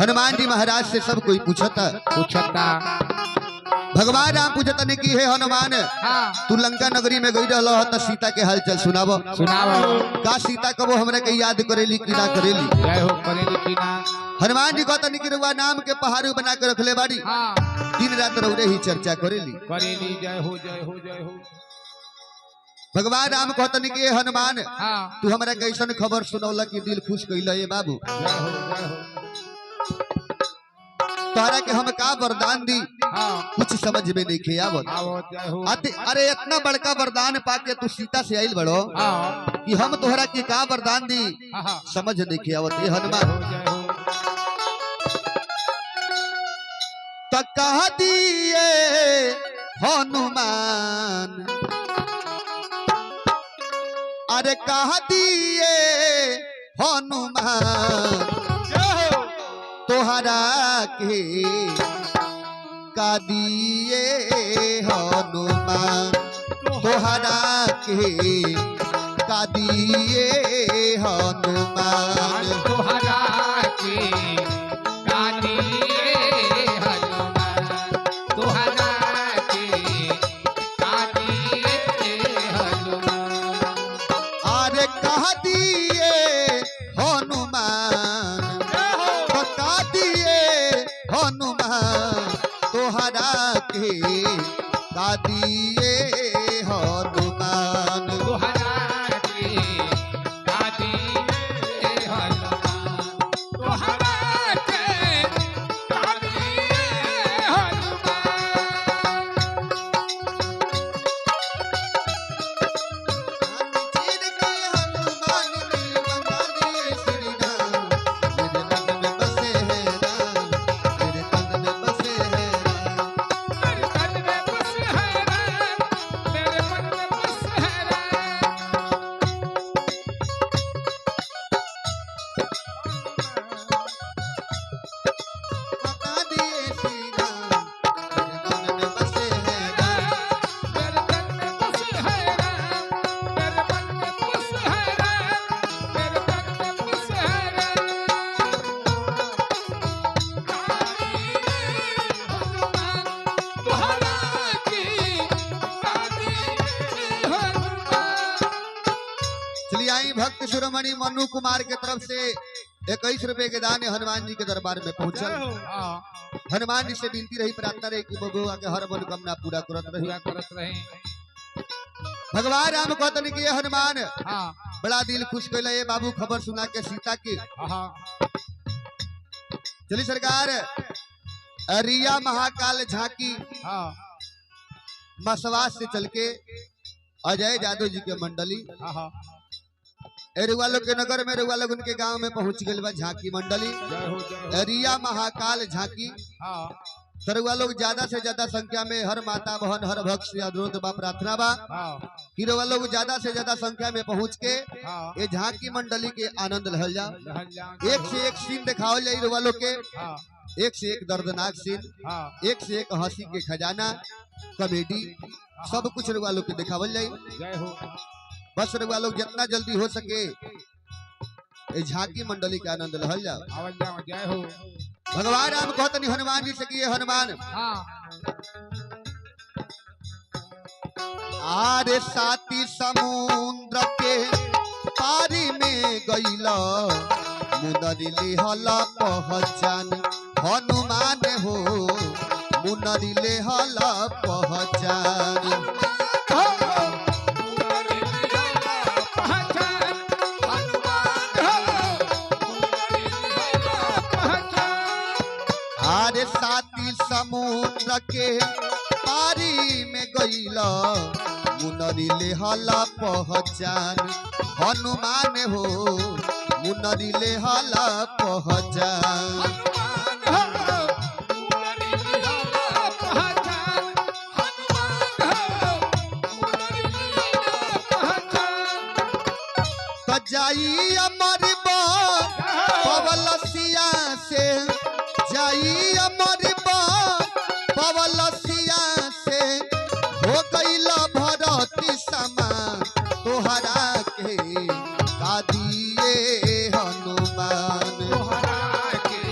हनुमान जी महाराज से सब कोई पूछता भगवान राम पूछता ने की है हनुमान तू लंका नगरी में गई रहा तो सीता के हालचाल सुनाबो का सीता कबो हमरा के याद करेली कि ना करेली हनुमान जी कहता नहीं कि रुआ नाम के पहाड़ी बना के रखले बाड़ी दिन रात रौरे ही चर्चा करेली जय हो जय हो जय हो। भगवान राम कहता नहीं कि हनुमान तू हमरा कैसन खबर सुनौला कि दिल खुश कैल ये बाबू जय हो जय हो। तोहरा के हम का वरदान दी कुछ समझ में नहीं खे आवत अरे इतना बड़का वरदान पाके तू सीता से आइल बड़ो कि हम तोहरा के का वरदान दी समझ नहीं खे आवत ये हनुमान तो कह दिए हनुमान अरे कह दिए हनुमान तोहरा के का दिए हनुमान तोहरा के का दिए हनुमान तोहरा के का दिए हनुमान तोहरा के का दिए हनुमान अरे कह दिए हनुमान हनुमान तोहरा के का दिए हनुमान तोहरा के का दिए हनुमान तोहरा के का दिए भक्त शिरोमणि मनु कुमार के तरफ से 21 रुपए के दान हनुमान जी के दरबार में पहुंचल। हनुमान जी से विनती रही प्रार्थना रही कि बबुआ के हर मनोकामना पूरा करत रही। भगवान राम कहते कि हनुमान बड़ा दिल खुश कैला ये बाबू खबर सुना के सीता की चली सरकार रिया महाकाल झांकी मसवास से चल के अजय यादव जी के मंडली रुआ लोग के नगर में रुआ लोग उनके गांव में पहुंच गए बा झांकी मंडली रिया महाकाल झांकी तरुआ लोग ज्यादा से ज्यादा संख्या में हर माता बहन हर भक्त से अनुरोध बा प्रार्थना बा कि रुआ लोग ज्यादा से ज्यादा संख्या में पहुंच के ये झांकी मंडली के आनंद लहल जाओ। एक से एक सीन दिखाओ जाए रुआ लोग के, एक से एक दर्दनाक सीन, एक से एक हंसी के खजाना कॉमेडी सब कुछ रुआ लोग के दिखावल जाए। बस रुआ लोग जितना जल्दी हो सके झांकी मंडली का आनंद लहल जाओ। भगवान राम कहते हनुमान जी से कि हनुमान आरे साथी समुद्र के पारी में गईला मुनरी लेहला पहचान हनुमान हो मुनरी लेहला पहचान आरे साथी समुद्र के पारी में गईला मुनरी लेहला पहचान हनुमान हो मुनरी लेहला पहचान। जाई अमर पवलसिया से जाई अमर पवलसिया से हो गईला भरती समान तोहरा के का दिए हनुमान तोहरा के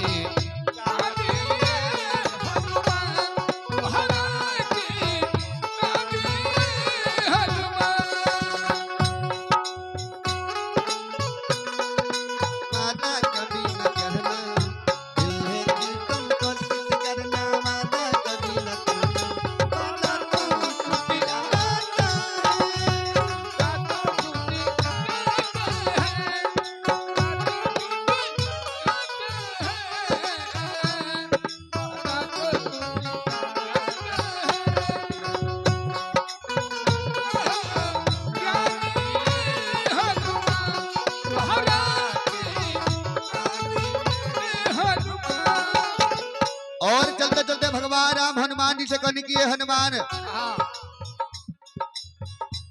भगवान राम हनुमान जी से कहने की ये हनुमान हाँ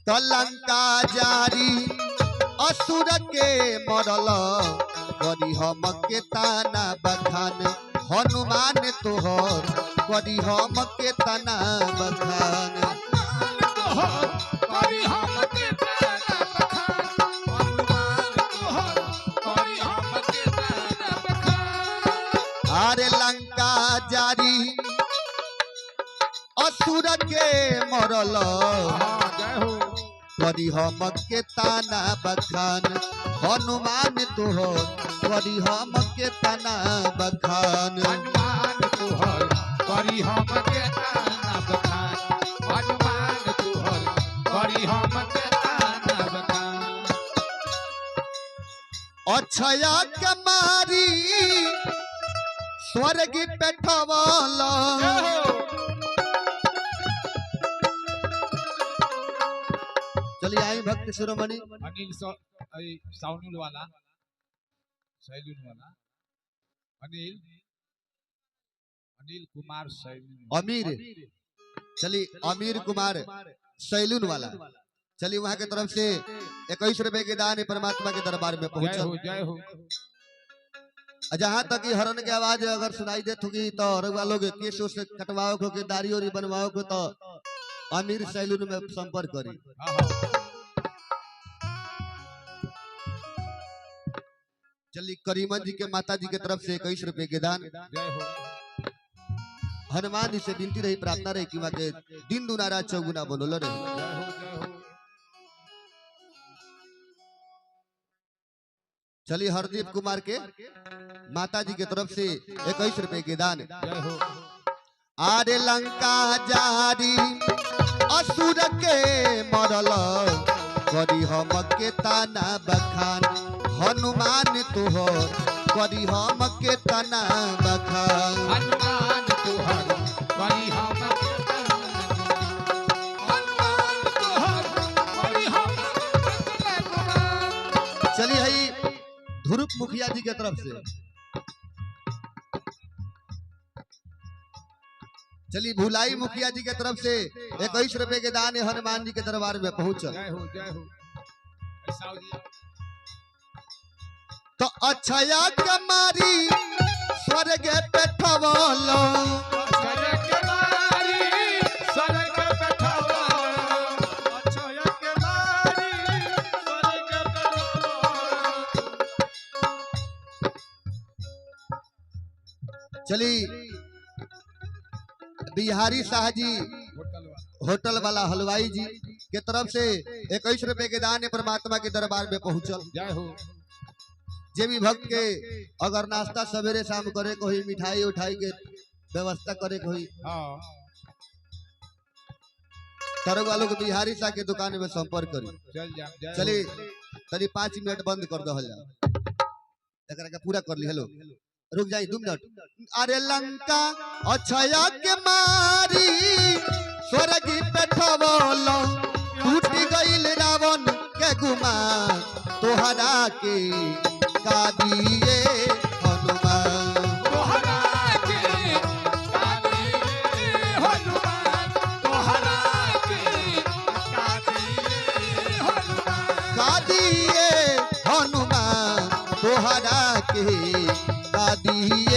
तो लंका जारी असुर के मरल करी हम के ताना बखान हनुमान तोहर करी हम के ताना बखान करी हम के ताना बखान हनुमान तोहर करी हम के ताना बखान अरे लंका जारी असुर के मरल जय हो करी हम के ताना बखान हनुमान तोहर करी हम के ताना बखान हनुमान तोहर करी हम के ताना बखान हनुमान तोहर करी हम के ताना बखान अक्षया के मारी स्वर्ग पेठवाल चलिए आई भक्त शिरोमणि अनिल साउनुल वाला सैलून वाला अनिल अनिल कुमार सैलून अमीर चलिए अमीर कुमार सैलून वाला चलिए वहां के तरफ से 21 रुपए के दान परमात्मा के दरबार में जय पहुंचा हो जय हो जहाँ तक ये हरण के आवाज अगर सुनाई देत होगी तो रउआ लोग केस से कटवाओ को के दाढ़ी ओरी बनवाओ को तो अमीर सैलून में संपर्क करी हाँ हाँ चलिए करीमन जी के माता जी के तरफ से 21 रुपए के दान जय हो हनुमान जी से विनती रही प्रार्थना रही कि वहाँ के दिन दुनारा चौगुना बनोल रहे जय हो चलिए हरदीप कुमार के माता जी के तरफ से 21 रुपए के दान जय हो आरे लंका जारी असुर के मरल करी हम के ताना बखान हनुमान तोहर करी हम के ताना बखान हनुमान तोहर करी हम के ताना हनुमान तोहर करी हम के ताना चलिए हई ध्रुव मुखिया जी के तरफ से चलिए भुलाई मुखिया जी के तरफ से 21 रुपए के दान हनुमान जी के दरबार में पहुंचा जय हो साहु जी तो अक्षया कमारी स्वर्ग पे ठवल स्वर्ग के मारी स्वर्ग पे ठवल अक्षय के मारी स्वर्ग पे ठवल चलिए बिहारी शाह जी होटल वाला हलवाई जी के तरफ से 21 रुपए के दान परमात्मा के दरबार में पहुंचल जय हो जे भी भक्त के अगर नाश्ता सवेरे शाम करे को ही मिठाई उठाई के व्यवस्था करे को ही हाँ तरह वालों को बिहारी शाह के दुकान में संपर्क करी चल जा जय चलिए तरी 5 मिनट बंद कर दहल जा एकरा के पूरा कर ली हेलो रुक जाई 2 मिनट अरे लंका अक्षया के मारी स्वर्ग पे ठवल टूट गइल रावण के गुमा तोहरा के का दिए हनुमान तोहरा के कादी हनुमान तोहरा के कादी हनुमान का दिए हनुमान तोहरा के का दिए